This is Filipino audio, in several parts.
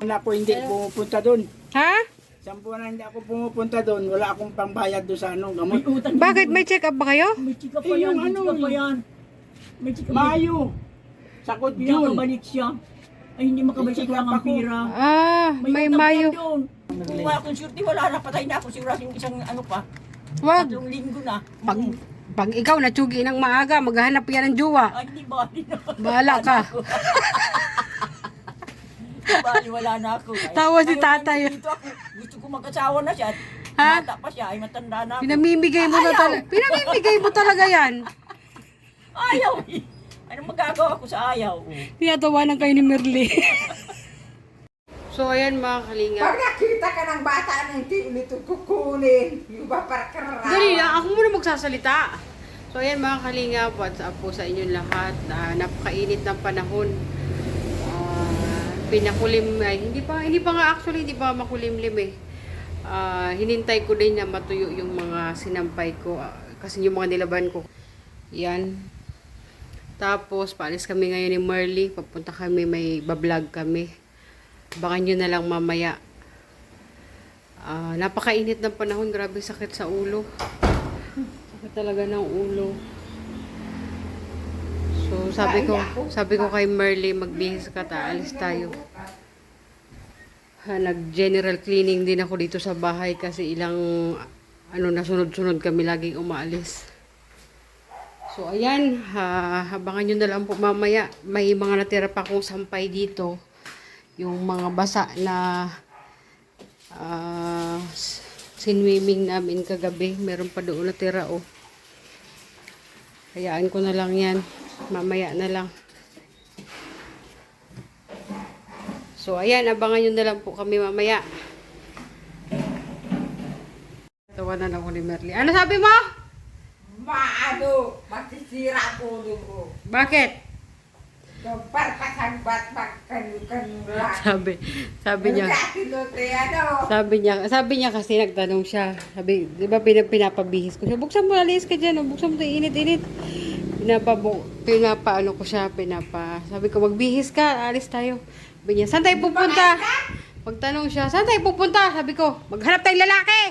Ako hindi pumupunta doon. Ha? Sampu na hindi ako pumupunta doon. Wala akong pangbayad doon sa ano, gamot. Bakit? May check up ba kayo? May chika pa yan, may chika pa yan. May chika pa yan. Mayo. Sakot yun. Pinakabalik siya. Ay, hindi makabalik siya, wala kang pira. May utang pa mayo. yan doon. Kung wala akong surti, wala na, patay na ako. Siguro yung isang ano pa. Wag. 3 linggo na. Pag ikaw natsugi ng maaga, maghahanap yan ng jowa. Ay, hindi ba? Bahala ka. Bali, wala na ako. Ay, Tawa si ngayon, tatay. nandito ako. Gusto ko mag-asawa na siya. Ha? Bata pa siya, ay matanda na ako. Pinamimigay mo na talaga. Pinamimigay mo talaga yan. Ayaw eh. Anong magagawa ko sa ayaw? Tinatawanan kayo ni Merly. So, ayan mga kalingap. Pag nakita ka ng bata na hindi ulit kukunin, yung ba para kararawan. Dali lang, ako muna magsasalita. So, ayan mga kalingap, what's up po sa inyong lahat. Napakainit ng panahon. Pinakulim, hindi pa nga actually, hindi pa makulimlim eh. Hinintay ko din na matuyo yung mga sinampay ko. Kasi yung mga nilaban ko. Yan. Tapos, paalis kami ngayon ni Merly. Papunta kami, may bablog kami. Baka nyo na lang mamaya. Napakainit ng panahon. Grabe sakit sa ulo. Sakit talaga ng ulo. So, sabi ko kay Merly, magbihis ka, alis tayo. Nag-general cleaning din ako dito sa bahay kasi ilang, nasunod-sunod kami laging umaalis. So, ayan, habangan nyo na lang po mamaya. May mga natira pa akong sampay dito. Yung mga basa na sinwimming namin kagabi. Meron pa doon natira, oh. Hayaan ko na lang yan. Mamaya na lang. So, ayan, abangan nyo na lang po kami mamaya. Tawanan ako ni Merly. Ano sabi mo? Masisira po mo. Bakit? Parpasagbat magkanu-kanula. Sabi niya. Sabi niya kasi nagtanong siya. Sabi, di ba pinapabihis ko siya. Buksan mo, alis ka dyan. Buksan mo ito, init-init. Pinapaano ko siya, sabi ko, magbihis ka, alis tayo. Sabi niya, saan tayo pupunta? Pagtanong siya, saan tayo pupunta? Sabi ko, maghanap tayong lalaki.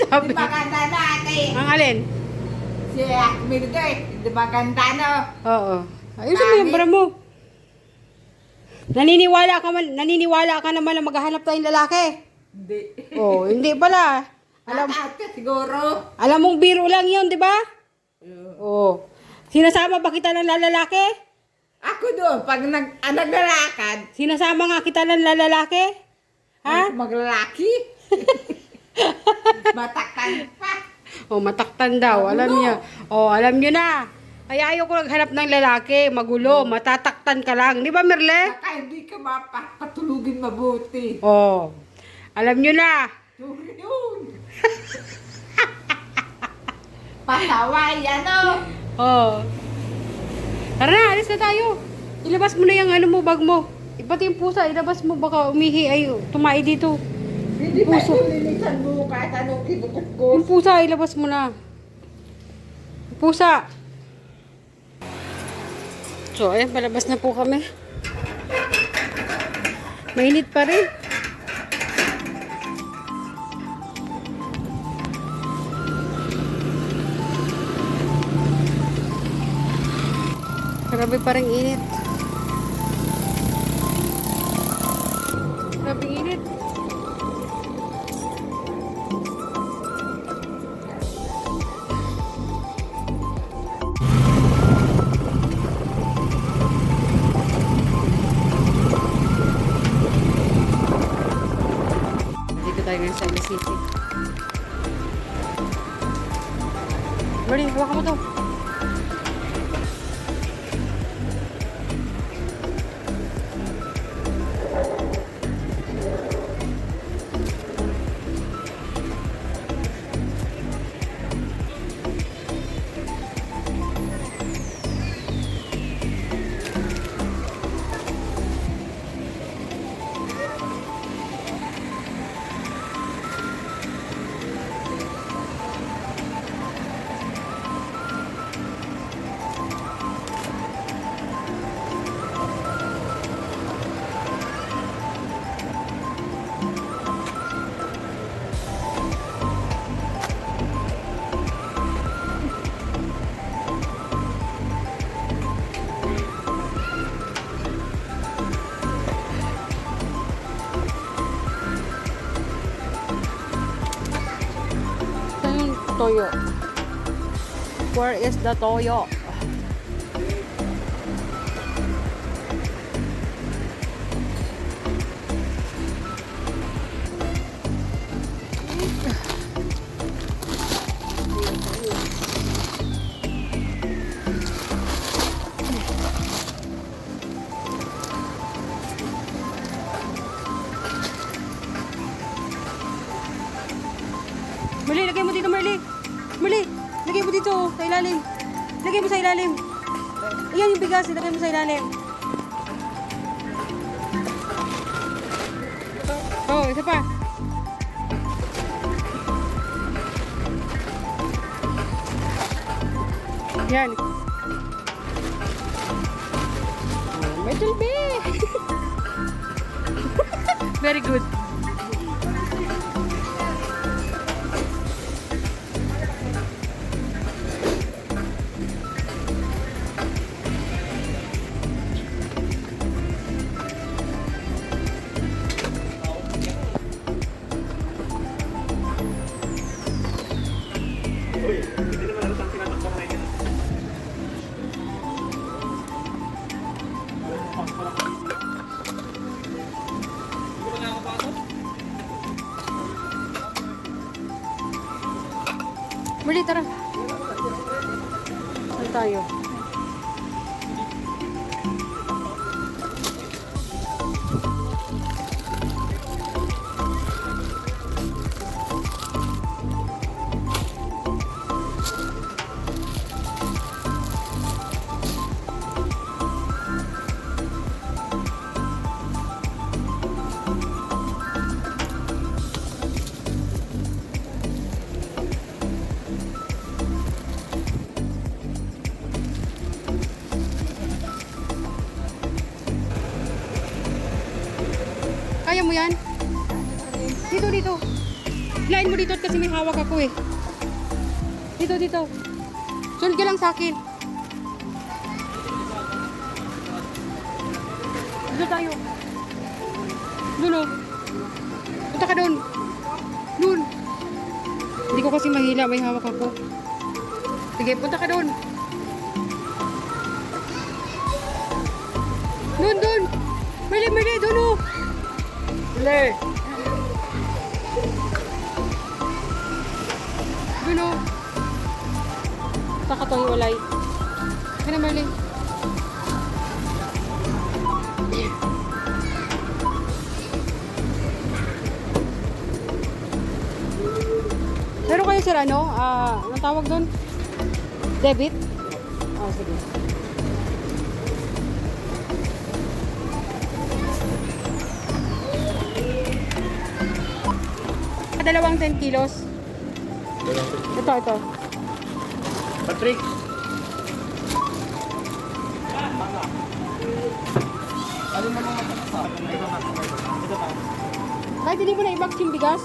Sabi, Di maganda natin. ang alin? Si Mildoy, di maganda no? Oo. Ayusin mo yung bra mo. Naniniwala ka naman na maghahanap tayong lalaki. Hindi. Oh, hindi pala. Alam ka siguro. Alam mong biro lang yun, di ba? Oo. Sinasama ba kita ng lalaki? Ako doon, pag naglalakad, Sinasama nga kita ng lalaki? Ha? maglalaki. Mataktan pa. Oh, mataktan daw. Alam niya. Oh, alam niyo na. Kaya ayaw ko naghanap ng lalaki. Magulo. Matataktan ka lang. Di ba, Merle? Baka hindi ka mapatulugin mabuti. Oh. Alam niyo na. Yun. Pasaway, ano? Oh. Tara na, alis na tayo. Ilabas mo na yung bag mo. Pati yung pusa, ilabas mo. Baka umihi ay tumai dito. Hindi pa Puso. linisan mo kahit anong kinukot ko. Yung pusa, ilabas mo na. Yung pusa. So, ayan, palabas na po kami. Mainit pa rin. Grabe pa rin init. Grabe init. Dito tayo ngayon sa City. Bali, hawa ka mo to. toyo? Where is the toyo? Mali, lagay mo dito, Marley. Mali, lagay mo dito, oh, sa ilalim. Lagay mo sa ilalim. Ayan yung bigas, lagay mo sa ilalim. Oh, isa pa. Yan. Medyo Very good. Muli, tara. Saan tayo? Kaya mo yan? Dito, dito. Hilain mo dito kasi may hawak ako eh. Dito, dito. Sulod ka lang sa akin. Dito tayo. Doon oh. Punta ka doon. Doon. Hindi ko kasi mahila, may hawak ako. Sige, punta ka doon. Doon, doon. Mali, mali, doon oh. Mali. Doon oh. Taka to hiwalay. Kaya mali. Meron kayo sir ano? Anong tawag doon? Debit? Oh, sige. Dalawang 10 kilos. Ito. Patrick. Kahit hindi mo na i-box yung bigas.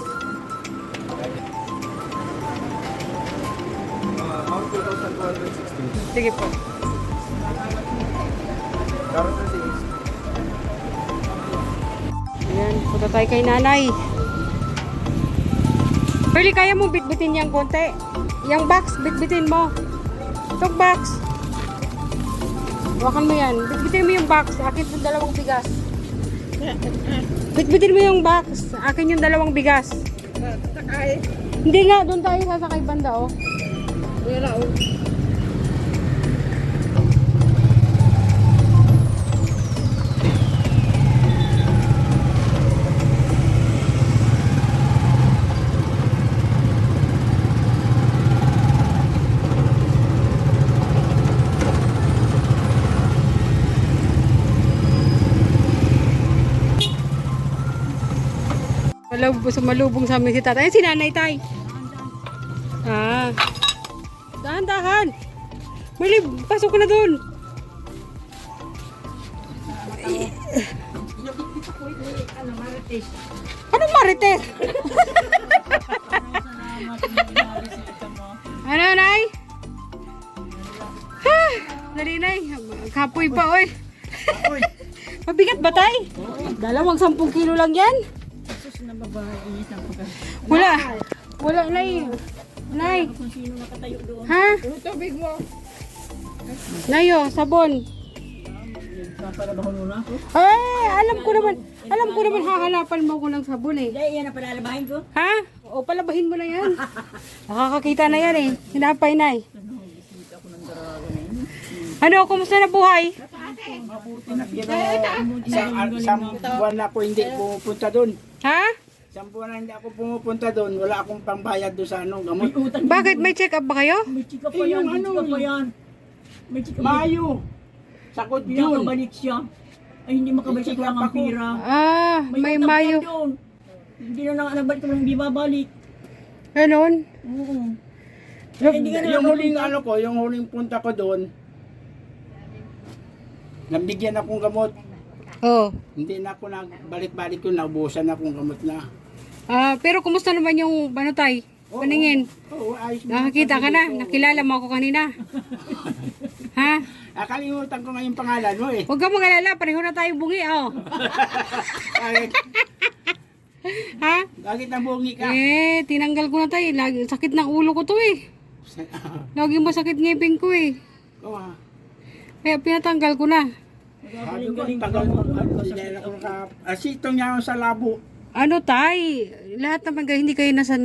Mount 2,260. Sige po. Karoon na si Ace. Ayan, punta tayo kay nanay. Pearly, kaya mo bitbitin yung konti. Yung box, bitbitin mo. Itong box. Hawakan mo yan. Bitbitin mo yung box. Akin yung dalawang bigas. Bitbitin mo yung box. Akin yung dalawang bigas. Sakay. Hindi nga, doon tayo sasakay banda, oh. Wala, oh. Sumalubong sa amin si tatay. Ay, si nanay tay. Ah. Dahan-dahan. Mali, pasok ko na doon. Anong marites? Ano, nay? Ha! Dali, nay. Kapoy pa, oy. Mabigat ba, tay? 10 kilo lang yan. Wala. Wala, nay. Nay. Kung sino nakatayo doon. Ha? Yung tubig mo. Nayo, sabon. Papalabahon mo na ako. Eh, alam ko naman hahanapan mo ko ng sabon eh. Hindi, yan ang palalabahin ko. Ha? O, palabahin mo na yan. Nakakakita na yan eh. Hinapay, Nay. Ano, kumusta na buhay? Isang buwan na ako hindi pumupunta doon. Ha? Isang buwan na hindi ako pumupunta doon. Wala akong pangbayad doon sa ano, gamot. Bakit? May check up ba kayo? May chika pa yan, may chika pa yan. May chika pa yan. Mayo. Sakot yun. Pinakabalik siya. Ay, hindi makabalik siya lang ang pira. Ah, may utang pa mayo. doon. Hindi na nabalik ko lang, hindi babalik. Ganon. Oo. Eh, hindi ka na Yung huling ano ko, yung huling punta ko doon, nabigyan akong gamot. Oh. Hindi na ako nagbalik-balik ko, naubusan akong gamot na. Ah, pero kumusta naman yung banutay? Paningin. Oo, ayos mo. Nakakita ka na? Nakilala mo ako kanina. Ha? Nakalimutan ko nga yung pangalan mo eh. Huwag kang mag-alala, pareho na tayo bungi, oh. Bakit? Ha? Bakit nabungi ka? Eh, tinanggal ko na tayo. Lagi, sakit ng ulo ko to eh. Lagi masakit ngipin ko eh. Oo ah. Kaya pinatanggal ko na. Sabi ko, ang tagal mo. Hindi na ako asitong niya ako sa labo. Ano tay? Lahat naman kayo, hindi kayo nasa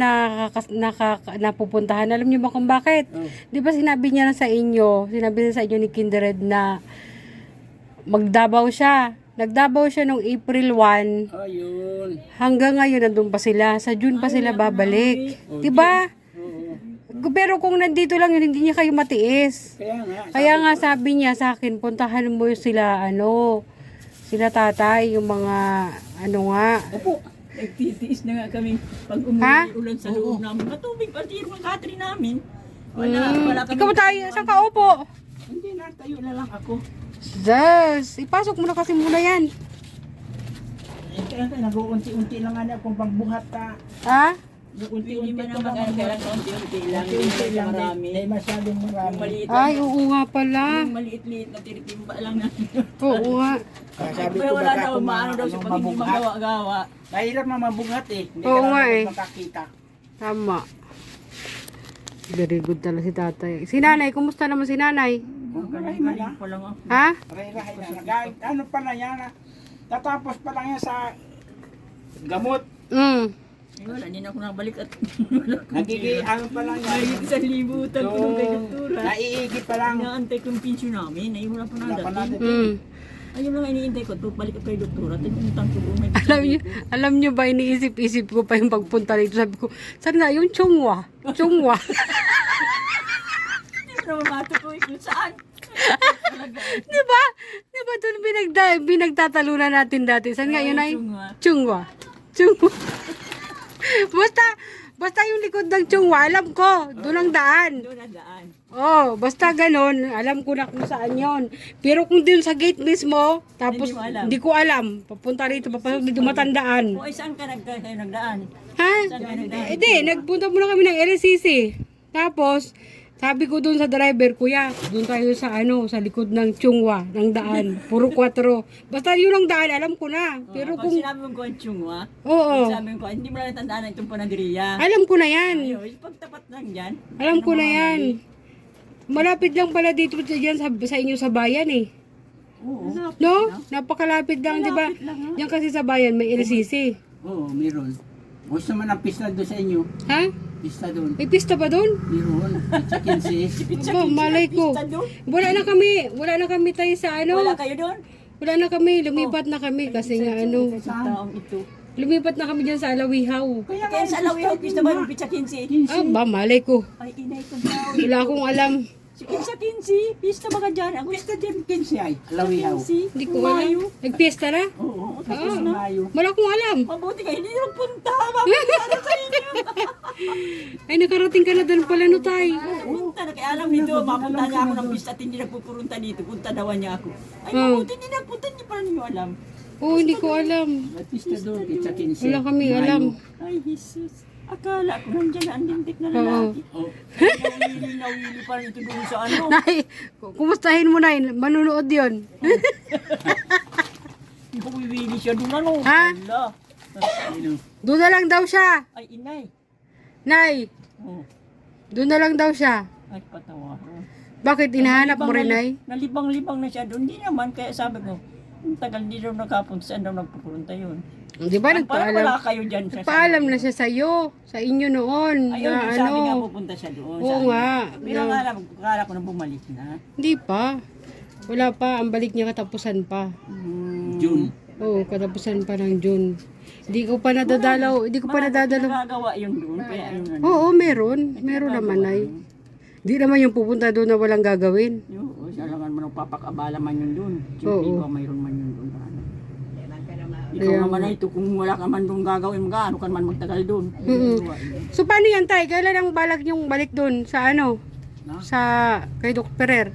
napupuntahan. Alam niyo ba kung bakit? Oh. Di ba sinabi niya na sa inyo, sinabi na sa inyo ni Kindred na magdabaw siya. Nagdabaw siya nung April 1. Ayun. Hanggang ngayon nandun pa sila. Sa June pa sila babalik. Diba? Oo. Pero kung nandito lang yun, hindi niya kayo matiis. Kaya nga. Kaya nga sabi niya sa akin, puntahan mo sila, sila tatay, yung mga, Opo. Nagtitiis na nga kami pag Ha? umuwi ulan sa loob namin. Matubig pati yung mga katri namin. Wala kami. Ikaw tayo, saan ka upo? Hindi na, tayo na lang ako. Yes, ipasok mo na kasi muna yan. Kaya nag-uunti-unti lang nga akong pagbuhat ta. Ha? Hindi Unti-unti man ko naman lang. kailangan unti-unti lang. Unti-unti lang. Marami. Hindi masyadong Yung marami. maliit Ay, oo nga pala. yung maliit-liit na tiritimba lang natin. Oo nga. Kaya sabi Pero ko wala baka daw, ako maano daw siya pag hindi mabughat. magawa-gawa. Mahirap na mabughat eh. Hindi Oo ka nga naman eh. makakita. Tama. Very good talaga si tatay. Si nanay, kumusta naman si nanay? Kung galing Galing pa lang ako. Ha? Rahay na. Ano pa na yan? Tatapos pa lang yan sa gamot. Eh, wala, hindi na ako nakabalik at Nagiging ano pa lang yan. Mahigit sa libutan ko nung kay doktora. Naiigit pa lang. Inaantay ko yung pensyon namin. Ay, wala pa Wala pa nadating. natin. Ayun lang iniintay ko. Balik ako kay doktora. Tinutang ko may Alam niyo ba, iniisip-isip ko pa yung pagpunta rito. Sabi ko, saan nga yung chungwa? Chungwa. Hindi mo naman matutuloy kung saan. Di ba? Di ba doon binagtatalunan natin dati? Saan nga yun ay? Chungwa. Chungwa. Basta yung likod ng chungwa, alam ko. Doon ang daan. Doon na daan. Oh, basta ganon, alam ko na kung saan yon. Pero kung dun sa gate mismo, tapos Hindi mo alam. hindi ko alam. Papunta rito, papasok dito matandaan. O ay saan ka kayo nagdaan? Ha? Saan ka nagdaan? Hindi, nagpunta muna kami ng LCC. Tapos, sabi ko dun sa driver, kuya, dun tayo sa sa likod ng chungwa, ng daan. Puro 4. Basta yun ang daan, alam ko na. Pero Pag kung, sinabi mo ko ang chungwa, oo, sabi ko, hindi mo lang natandaan na itong panadiriya. alam ko na yan. Ayun, pagtapat lang dyan. Alam ko na yan. Malapit lang pala dito dyan sa inyo sa bayan eh. Oo. No? Napakalapit lang, di ba? Yan kasi sa bayan, may LCC. Oo, meron. Gusto man ang pista doon sa inyo. Ha? Pista doon. May pista ba doon? Meron. Pizza 15. Aba, malay ko. Pista doon? Wala na kami tayo sa Wala kayo doon? Wala na kami, lumipat na kami kasi nga Sa taong ito. lumipat na kami dyan sa Alawihaw. Kaya sa Alawihaw, pista ba yung pizza 15? Aba, malay ko. Ay, inay ko daw. Wala akong alam. Si pizza 15, pista ba ka dyan? Ang Pista din 15 ay. Alawihaw. 15, Hindi ko alam. Nagpiesta na? Oo, tapos na Mayo. Wala akong alam. Mabuti ka, hindi nyo punta. Mabigyan sa inyo. Ay, nakarating ka na doon pala no tay. Punta na, kaya alam nito, mapunta niya ako ng pista at hindi nagpupurunta dito. Punta dawan niya ako. Ay, mabuti, hindi nagpunta, hindi pa niyo alam. Oo, hindi ko alam. May pista doon, pizza 15. Wala kami alam. Ay, Jesus. Akala ko nandiyan na ang lintik na Oo. lalaki. Oh, Nawili pa rin ito doon sa ano. Nay, kumustahin mo na manunood yun. Huwiwili siya doon ano. Ha? Wala. ano? Doon na lang daw siya. Ay, inay. Nay, Oh. Doon na lang daw siya. Ay, patawa ko. Bakit inahanap mo rin ay? Nalibang-libang na siya doon. Hindi naman, kaya sabi ko, ang tagal di daw nakapunta, saan daw nagpupunta yun? Di ba Parang nagpaalam? wala kayo dyan. Nagpaalam na siya sa'yo. Sa inyo noon. Ayun, na sabi nga ano. pupunta siya doon. Oo nga. Pero akala ko na bumalik na. Hindi pa. Wala pa. Ang balik niya katapusan pa. June. Oo, katapusan pa ng June. Hindi ko pa nadadalaw. Hindi ko pa nadadalaw. Nagagawa yun doon, kaya yun ano. Oo, meron. Meron naman ay. Hindi naman yung pupunta doon na walang gagawin. Oo, siya lang naman magpapakabala man yun doon. Oo. Siyempre ba mayroon man yun doon. Ano. Ikaw naman ay ito, kung wala ka man doon gagawin, ano ka naman magtagal doon. So, paano yan, tay? Kailan ang balak yung balik doon? Sa ano? Sa kay Dr. Ferrer?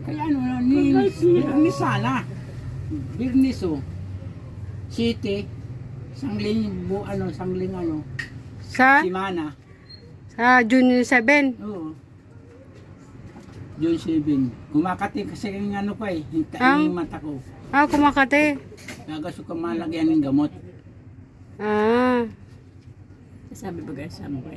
Kaya ano, ni Sana. Birniso. City. Sangling Sa? Simana. Sa June 7? Oo. June 7. Kumakati kasi yung ano ko eh. Ang? Yung mata ko. Ah, Kumakate. Nagaso ka malagyan ng gamot. Ah. Sabi ba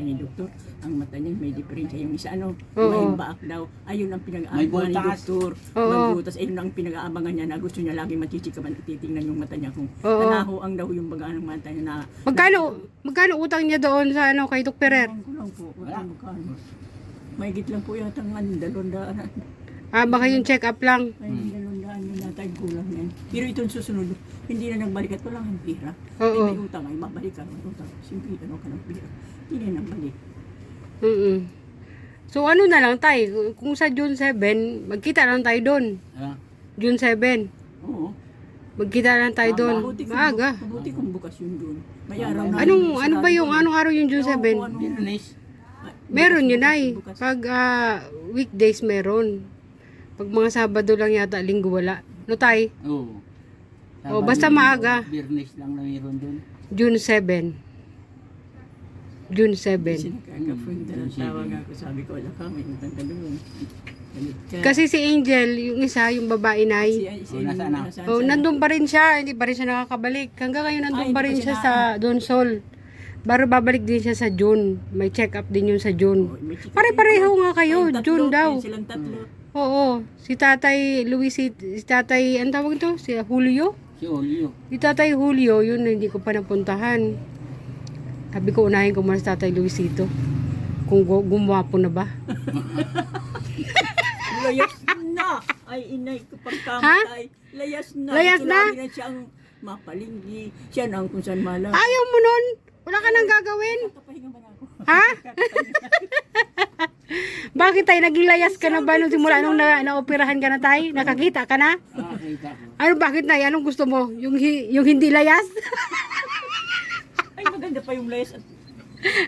ni doktor, ang mata niya may diferensya. Yung isa Oo. may baak daw. Ayun ang May pinag-aabangan ni butas. doktor. Oo. May butas. Ayun ang pinag-aabangan niya na gusto niya lagi matichikaman at titingnan yung mata niya kung Oo. tanaho ang daw yung baga ng mata niya na Magkano utang niya doon sa ano kay Dr. Ferrer? Ewan ko lang po. Wala magkano. Mahigit lang po yata ng 200. Ah, baka yung check up lang. Ay, 200 yun yata yung kulang yan. Pero itong susunod, hindi na nagbalik at wala kang pira. Oo. May utang ay babalik ka. May utang. Simple, ano ka ng pira. Hindi na nagbalik. So ano na lang tayo, kung sa June 7, magkita lang tayo doon. Ah, June 7, Oo. magkita lang tayo doon. Maaga. Mabuti kung bukas yun doon. May araw na. Ano ba yung anong araw yung June 7? Birnis. Meron yun ay. Pag weekdays meron. Pag mga Sabado lang yata, Linggo wala. No tay? Oo. Oh, basta maaga. Birnis lang na meron doon. June 7. June 7. Sinakaka-friend na tawag ako. Sabi ko, wala ka, may utang ka doon. Galit ka. Kasi si Angel, yung isa, yung babae na nasaan na? oh, nandun pa rin siya, hindi pa rin siya nakakabalik. Hanggang ngayon nandun pa rin siya sa Donsol. Baro babalik din siya sa June. May check-up din yun sa June. Pare-pareho nga kayo, June daw. Silang tatlo. Oo, si Tatay Luis, si Tatay, ang tawag ito? Si Julio? Si Olio. Si Tatay Julio, yun hindi ko pa napuntahan. Sabi ko, unahin ko muna si Tatay Luisito. Kung gumwapo na ba? Layas na! Ay, inay ko pagkamatay. Layas na. Layas Ito na? lagi na siyang mapalinggi. Siya na ang kung saan malang. Ayaw mo nun? Wala ka nang gagawin? Kapahinga ba na ako? Ha? Bakit tayo? Naging layas ka na ba nung simula nung naoperahan ka na tayo? Nakakita ka na? Nakakita ko. Ano, bakit na? Anong gusto mo? Yung hindi layas? Ay, maganda pa yung layas. At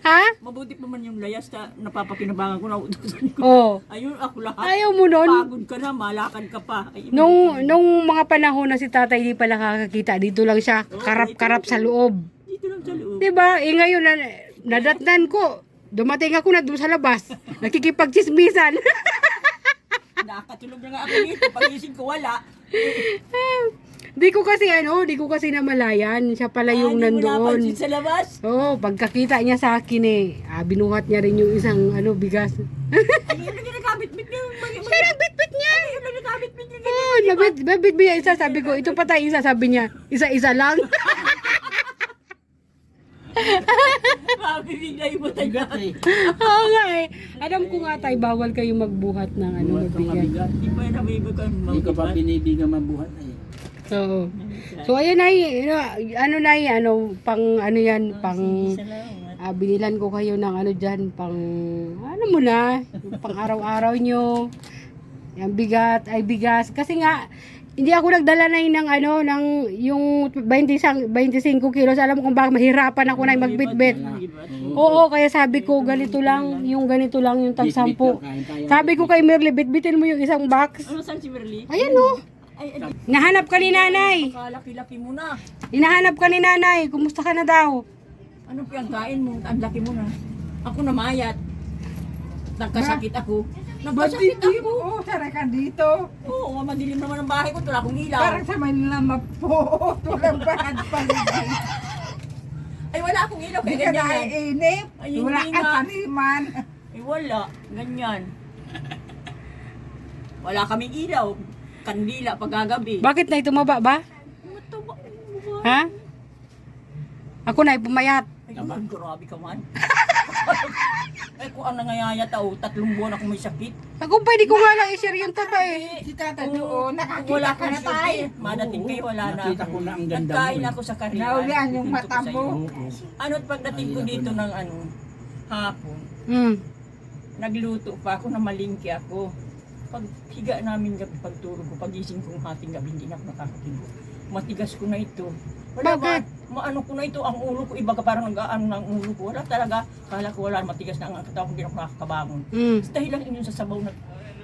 Ha? mabuti pa man yung layas na napapakinabangan ko na utusan ko. Oo. Ayun, ako lahat. Ayaw mo nun? Pagod ka na, malakad ka pa. Ay, Nung mga panahon na si tatay di pala nakakakita, dito lang siya, karap-karap sa loob. dito lang sa loob. Diba? Eh ngayon, nadatnan ko. Dumating ako na doon sa labas. Nakikipagchismisan. Nakatulog na nga ako dito. Pagising ko, wala. Di ko kasi namalayan. Siya pala yung Hindi mo napansin nandoon. sa labas. Oo, pagkakita niya sa akin binuhat niya rin yung isang bigas. Ay, yung nagkakabit-bit niya. Siya nagbitbit niya. Yung nagkakabit-bit niya. Oo, nabitbit niya isa. Sabi ko, ito pa tayo isa. Sabi niya, isa-isa lang. Mabibigay mo tayo. Bigat eh. Oo nga Alam ko nga tayo, bawal kayo magbuhat ng Buhat kang mabigat. mabigat. Hindi pa nabibig ko. Hindi ko pa binibigang mabuhat eh. Oo. So ayun pang binilan ko kayo ng diyan, pang pang araw-araw nyo. Yung bigas. Kasi nga, hindi ako nagdala na ng yung 25 kilos. Alam mo kung bakit mahirapan ako na magbitbit. Oo, kaya sabi ko, ganito lang yung tag 10. Sabi ko kay Merle, bitbitin mo yung isang box. Ano saan si Merly? Ayan Ay, Nahanap ka ni nanay. kalaki-laki mo na. Hinahanap ka ni nanay. Kumusta ka na daw? Ano pinagkain mo? Ang laki mo na. Ako namayat. Nagkasakit ako. Nagkasakit ako. Oo, tara ka dito. Oo, madilim naman ang bahay ko. Wala akong ilaw. Parang sa Manila mapo. Walang bahad paligid. Ay, wala akong ilaw. Hindi Kaya ka ganyan yan. naiinip. Ay, hindi Wala nga. kang taniman. Wala, ganyan. Wala kaming ilaw. Kandila pagkagabi. Bakit na tumaba ba? Mataba. Ha? Ako na pumayat. Ay, grabe ka man. Ay, kung ang nangayaya tao, 3 buwan ako may sakit. Ako pwede ko nga lang i-share yung taba eh. Si tata doon, nakakita Wala ka na kang tayo. surte. Madating kayo, wala na Nakita ako. ko na ang ganda mo. Nagkain eh. ako sa kariyan. Naulian yung Kwento mata ko sa'yo. mo. Ano at pagdating ko dito ng hapon, Hmm. nagluto pa ako na malingki ako. Pag higa namin gabi, pagtulog ko, pagising kong hating gabi, hindi na ako nakakatigo. Matigas ko na ito. Wala Bakit? Maano ko na ito, ang ulo ko, iba ka parang nag-aano ng ulo ko. Wala talaga, kala ko wala, matigas na ang katawan, hindi na ako nakakabangon. Hmm. Dahil lang yun sa sabaw na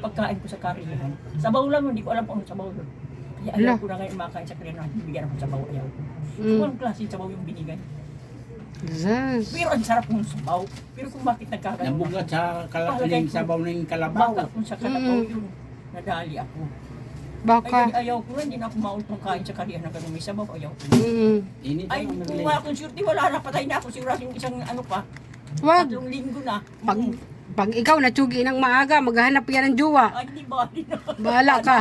pagkain ko sa kariyan. Sabaw lang, hindi ko alam kung ano sabaw doon. Kaya ayaw Ala. ko na ngayon makain sa kariyan, bibigyan ako ng sabaw, ayaw. Hmm. Kung anong klase sabaw yung binigay. Zaz. Pero ang sarap ng sabaw. Pero kung bakit nagkaganon Nabugat sa Palagay ng ko. sabaw ng kalabaw. baka kung sa kalabaw yun, nadali ako. Baka. Ay, ayaw ko na, hindi na ako maultong kain sa kariyan na ganun may sabaw, ayaw ko. Hmm. Init Ay, ang kung nagli. wala akong surti, wala na, patay na ako. Siguro yung isang ano pa, Wag. 3 linggo na. Pag ikaw natsugi ng maaga, maghahanap yan ng jowa. Ay, hindi bali na. Bahala ka.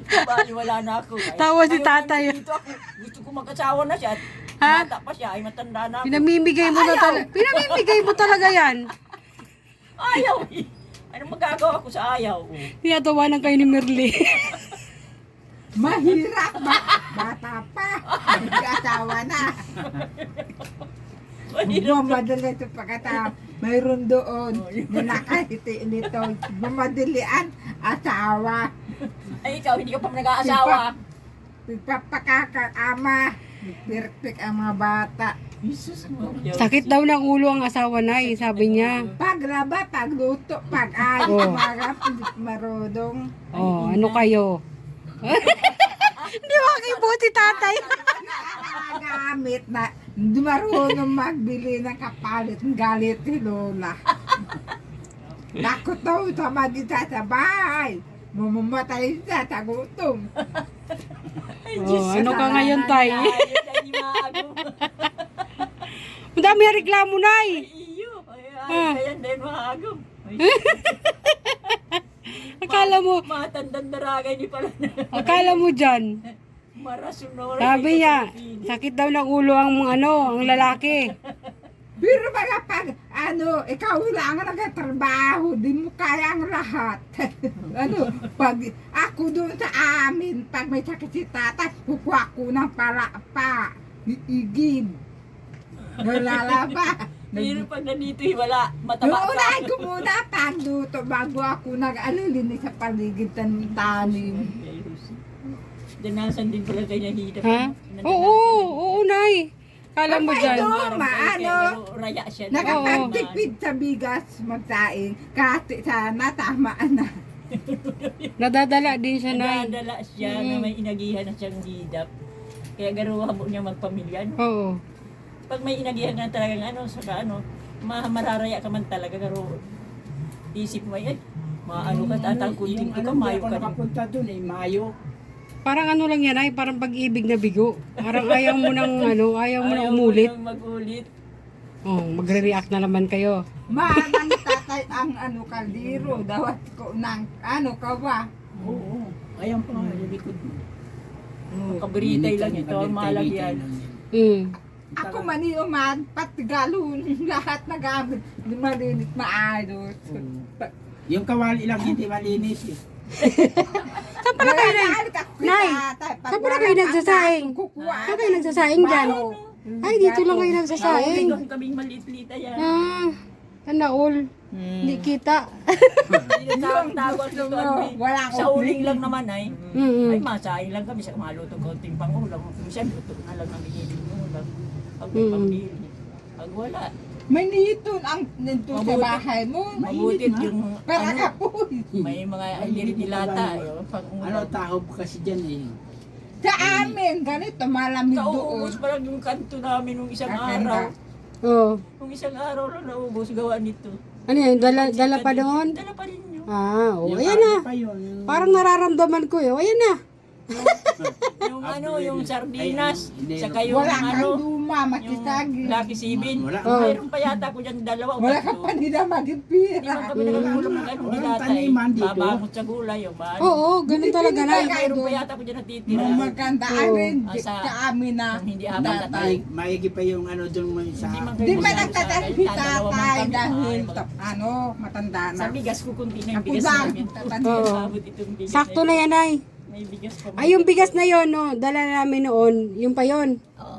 Bali, wala na ako. Ay, Tawa si ayaw tatay. namin dito ako. Gusto ko mag-asawa na siya. Ha? Bata pa siya, ay matanda na ako. Pinamimigay mo na talaga. Pinamimigay mo talaga yan. Ayaw eh. Ano magagawa ko sa ayaw? Tinatawanan kayo ni Merly. Mahirap ba? Bata pa. Nag-asawa na. Mamadali ito pagkatapos. Mayroon doon na nakahiti nito. Mamadalian. Asawa. Ay, ikaw, hindi ka pa nag-aasawa. Pagpapakakaama. Perfect ang mga bata. Jesus mo. Sakit daw ng ulo ang asawa na sabi niya. Paglaba, pagluto, pag-ayos, Oh. mga marudong. Oh, ano kayo? Hindi makibuti tatay. Gamit na hindi marunong magbili ng kapalit ng galit ni Lola. Nakot daw tama dito sa bahay. Mamamatay siya sa gutom. Oh, ano ka ngayon tay? Hindi maago. Madami ang reklamo nay. Iyo. Ah. Ay, kaya din maago. Akala mo, Matandang daragay ni pala na. akala mo dyan. Marason na wala. Sabi niya, sakit daw ng ulo ang lalaki. Pero mga pag, ikaw lang ang nagtatrabaho, di mo kaya ang lahat. Pag ako doon sa amin, pag may sakit si tatay, kukuha ko ng pa, iigib. Nalalaba. Pero pag nandito, wala. Mataba Noon ka. ay ko muna pagluto bago ako nag-alilinis sa paligid ng tanim. Danasan din pala kanya hita. Ha? Oo, nay. Akala mo dyan. Raya siya. Nakapagtipid sa bigas magsaing kasi sana tamaan na. Nadadala din siya nay. Nadadala siya na may inagihan na siyang hidap. Kaya garuha mo niya magpamilyan. Oo. Pag may inagihan ka na talagang mararaya ka man talaga, garo isip mo ay, maano ka, tatangkuntin ka, mayo Ako ka rin. nakapunta doon eh, Mayo. Parang ano lang yan ay, parang pag-ibig na bigo. Parang ayaw mo nang ayaw mo nang umulit. Ayaw mo nang mag-ulit. Oh, magre-react na naman kayo. Maanang tatay ang kaldiro. Dawat ko ng kawa. Oo. Ayan pa nga, yung likod mo. Kabiritay lang ito, ang malagyan. Mm. Ako maniuman, pati galon, lahat na gamit. Di malinis maayos. Yung kawali lang hindi malinis eh. Saan pala kayo nay? Nay, saan pala kayo nagsasaing? Saan kayo nagsasaing dyan? Ay, dito lang kayo nagsasaing. Kung kaming maliit-liit yan. Ah, sana all. Hindi kita. Tawag dito, Wala sa uling lang naman ay. Mm-mm. Ay, masahin lang kami sa malutong kaunting pangulam. Minsan, luto na lang ang hiniling mo lang. Pag may pambili. Pag wala. May niton ang nito sa Mabuti. bahay mo. Mabuti yung Para kapoy. may mga hirit nilata. Ano tahob kasi dyan eh. Sa amin, ganito, malamig doon. Kauubos pa lang yung kanto namin nung isang Kakanda. araw. Oh. Nung isang araw lang naubos gawa nito. Ano yan? Dala pa doon? Dala pa rin yun. Ah, oh. Yung Ayan na. ano pa yun, yung- Parang nararamdaman ko eh. Oh, ayan na. Yung ano, yung sardinas, saka yung Wala kang ano, luma, yung makisagi. Lucky Seven. Wala. Mayroon pa yata ko dyan dalawa o Wala ka tatlo. pa nila Hindi man magipira. kami nagagulong ng ganun, Walang dilata eh. taniman dito. Babangot sa gulay, o ba? Oo, ganun talaga Ay, nay. mayroon pa yata ko dyan natitira. Maganda Oo. rin Sa- sa amin na. Yung hindi habang Dati. tatay. Maigi pa yung ano doon mo sa... Hindi man Di ba Masyado sa nagtatabi akin, dalawa man tatay kami. dahil Ay, matanda na. Sa bigas ko, kunti na yung Ako bigas lang, namin. tatanda. Oo. Abot itong bigas Sakto na yan ay. May bigas pa. Ay, yung bigas na yon, no, dala namin noon, yung pa yon. Oo.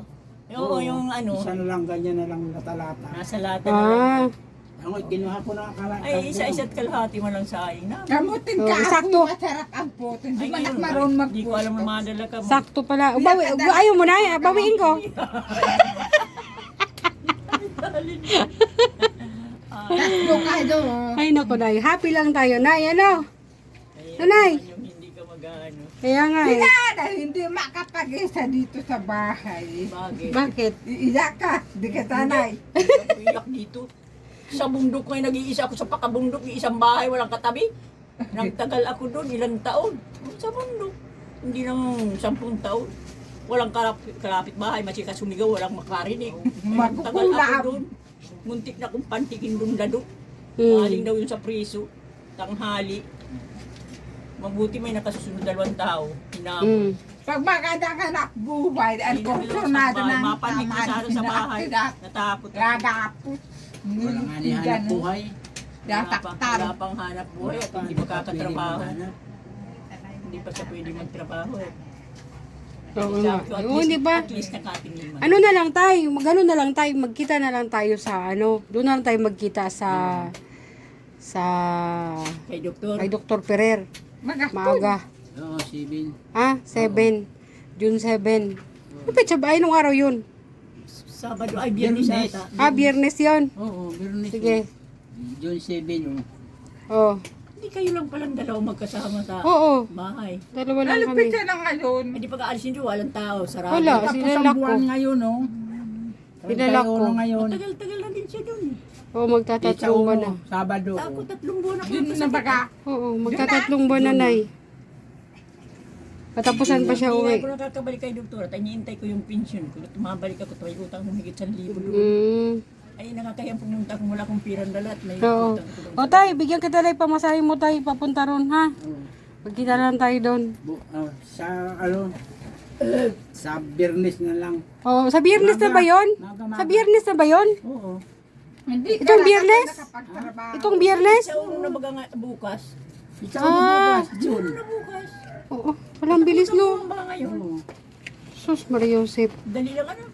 Oo, yung ano, Isa na lang, ganyan na lang natalata. nasa lata na lang. Ah, Ako, kinuha ko na akala. Ay, isa-isa't kalahati mo lang sayang na. Kamutin Oo, ka, sakto. masarap ang puto. Hindi Ay, man ngayon, maroon Hindi ko alam na magputo. madala ka mo. sakto pala. Ayaw mo na, bawiin ko. Tatlo kayo. Ay, naku, nay. Happy lang tayo, nay, ano? Nanay. Yung hindi ka mag-ano. Kaya nga eh. Sinada, hindi makapag-isa dito sa bahay. Bagay. Bakit? Iiyak ka, di ka tanay. Ako iyak dito. Sa bundok ngayon, nag-iisa ako sa pakabundok, isang bahay, walang katabi. Nagtagal ako doon, ilang taon. Sa bundok. Hindi nang 10 taon. Walang kalapit bahay, masika sumigaw, walang makarinig. Nagtagal ako Magkukulam. doon. Muntik na kong pantikin doon lalo. Hmm. Maling daw yun sa priso. Tanghali. Mabuti may nakasusunod 2 tao. Hinabot. Mm. Pag maganda-ganak buhay, ang kursunado ng mapanik na sana sa bahay. taman, Natakot ako. gagapos. Wala nga ni hanap buhay. Dataktar. Wala pang hanap buhay at hindi makakatrabaho. Hindi pa siya pwede magtrabaho. Oo nga. Sabi ko, at Oo, least- di ba? At least nakatingin man. Ano na lang tayo, gano'n na lang tayo, magkita na lang tayo sa ano, doon na lang tayo magkita sa Kay doktor. kay Dr. Ferrer. Magapon. Maaga. Oo, 7. Ah, 7. June 7. Ano petsa ba? Ay, nung araw yun? Sabado ay biyernes Biyernes. ata. Ah, biyernes yun. Oo, Bernis. Sige. June 7, oh. Oh. Hindi kayo lang palang dalawa magkasama sa Oo. bahay. Dalawa lang Alupit kami. siya na ngayon. Hindi pag-aalisin nyo, walang tao. Sarado. Wala. Tapos Sinalak ang ko. buwan ngayon, oh. Sinalak ko. 31 ngayon. Tagal-tagal na din siya doon. Oo, magtatatlong buwan na. Sabado. Tako 3 buwan ako. Yun na baga. Oo, magtatatlong buwan na, nay. Katapusan pa siya Hindi uwi. ako nakakabalik kay doktor at hinihintay ko yung pension ko. Tumabalik ako, may utang humigit 1,000 doon. Mm. Ay, nakakayang pumunta kung wala akong pirang dala at may Oo. utang ko doon. O tay, bigyan kita lang pamasahin mo tay, papunta ron ha. Oo. Magkita lang tayo doon. Sa, ano, sa Bernis na lang. Oh, sa biyernes na ba yon? Sa biyernes na ba yon? Oo. Hindi Itong ka biyernes? nakapagtrabaho. Itong biyernes? Sa uno na baga nga bukas. Ikaw Ah. na bukas, June. Uno na bukas. Oo, walang bilis no. Ang baka ngayon. Oo. Sus, Maria Josep. Dali lang ano.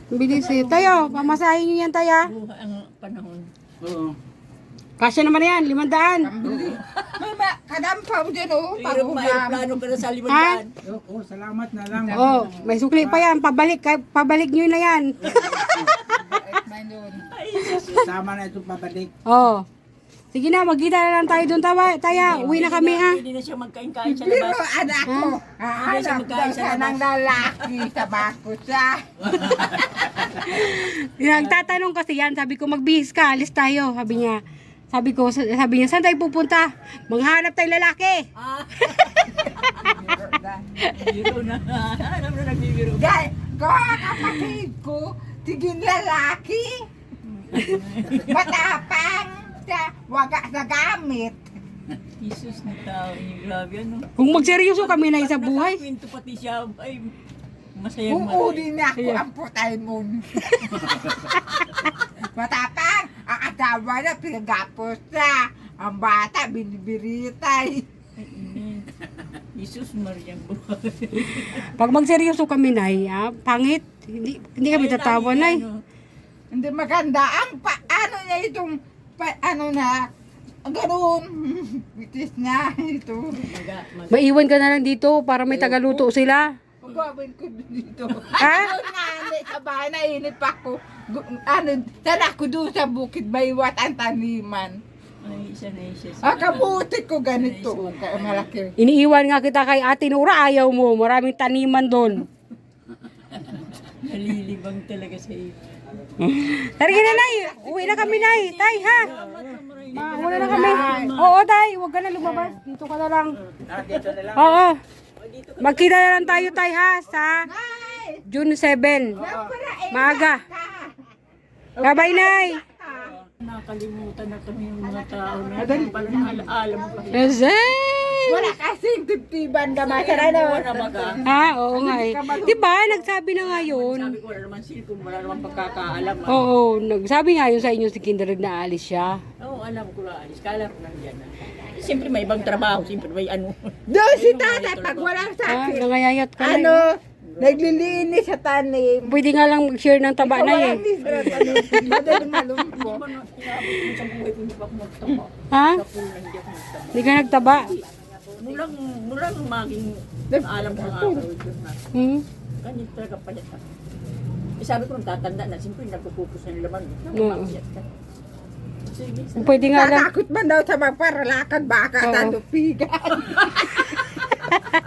Bilis eh. Tayo, pamasahin nyo yan tayo. Buha ang panahon. Oo. Kasya naman yan, 500. Pambili. May kadampaw dyan oh. Pero may Pagulam. plano ka na sa Ha? limandaan. Oo, salamat na lang. Oh, may sukli pa yan. Pabalik nyo na yan. Sama na ito pabalik. Oh. Sige na, magkita na lang tayo doon taya. Uwi na kami ha. Hindi na siya magkain-kain sa Pero labas. anak ko, hanap daw siya ng lalaki sa bako siya. Nagtatanong kasi yan, sabi ko magbihis ka, alis tayo, sabi niya. Sabi niya, saan tayo pupunta? Manghanap tayo lalaki. Ah. Biro na. Alam na nagbibiro. Dahil ko, kapatid ko, tiging lalaki. Matapang siya, waga sa gamit. Jesus na tao. Yung grabe ano. Kung magseryoso kami na sa buhay. Nakakwento pati siya. Ay, masaya Kung uli na ako ang putay mo. Matapang, ang asawa na pinagapos siya. Ang bata, binibiritay. Jesus Maria buhay. Pag magseryoso kami na, pangit. Hindi kami tatawa na. Hindi maganda. Ang paano niya itong, ano na, ganoon. Bitis niya ito. Maiwan ka na lang dito para may tagaluto sila. Pagawin ko dito. Ha? Doon nga, sa bahay na inip ako. Sana ako doon sa bukid, baywat ang taniman. Ay, isa na isa. Kabuti ko ganito. Malaki. Iniiwan nga kita kay Ate Nora, ayaw mo. Maraming taniman doon. Nalilibang talaga sa iyo. Tara na, Nay. Uwi na kami, Nay. Tay, ha? Wala na kami. Oo, Tay. Huwag ka na lumabas. Dito ka na lang. Dito na lang. Oo. Magkita na lang tayo tay ha sa June 7. Maaga. Bye-bye, Nay. Nakalimutan na kami yung mga tao na pala alam mo kasi. Jose! Wala kasing tip-tiban ka masara na. Wala baga. Oo nga eh. Diba, nagsabi na nga yun. Sabi ko, wala naman cellphone, wala naman pagkakaalam. Oo, nagsabi nga yun sa inyo si Kinder na alis siya. Oo, alam ko lang, alis. Kala ko lang yan. Siyempre may ibang trabaho, siyempre may ano. Doon si tatay pag walang Ah, sakit. nangayayat ka na. Ano, naglilinis sa tanim. Pwede nga lang mag-share ng taba na eh. Madaling malumpo. Sa buhay ko, hindi pa ako magtaba. Ha? Sa pool lang hindi ako magtaba. Hindi ka nagtaba? Mulang maging alam ko nga ako. Hmm? Ganyan talaga payat ako. Eh, sabi ko, tatanda na. Siyempre, nagpupupos ng laman. Oo. Napapayat ka. Sige, Pwede nga lang. Tatakot man daw sa magparalakan baka Oo. sa lupigan.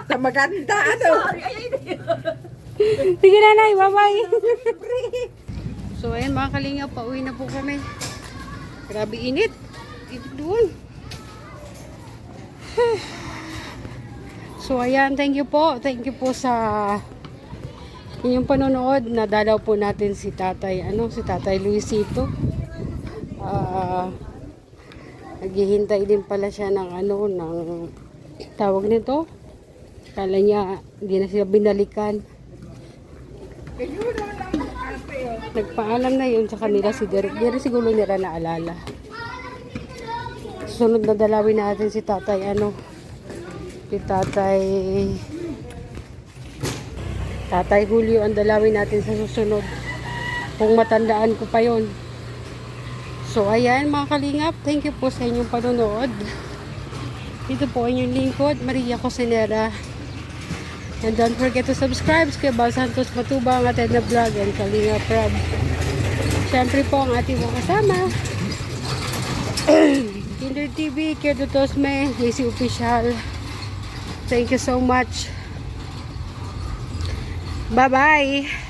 Sa maganda, ano. Sige nanay, bye-bye. So ayan mga kalinga, pauwi na po kami. Grabe init. Init doon. So ayan, thank you po. Thank you po sa inyong panonood. Nadalaw po natin si Tatay, si Tatay Luisito. Naghihintay din pala siya ng ng tawag nito. Kala niya hindi na siya binalikan. Nagpaalam na yun sa kanila si Derek. Derek siguro nila naalala. Susunod na dalawin natin si Tatay si Tatay Julio ang dalawin natin sa susunod. Kung matandaan ko pa yon. So ayan mga kalingap, thank you po sa inyong panonood. Dito po ang inyong lingkod, Maria Cosinera. And don't forget to subscribe kay Bal Santos Matubang at Edna Vlog and Kalinga Prab. Siyempre po ang ating mga kasama. Kinder TV, Kerdo Tosme, AC Official. Thank you so much. Bye-bye.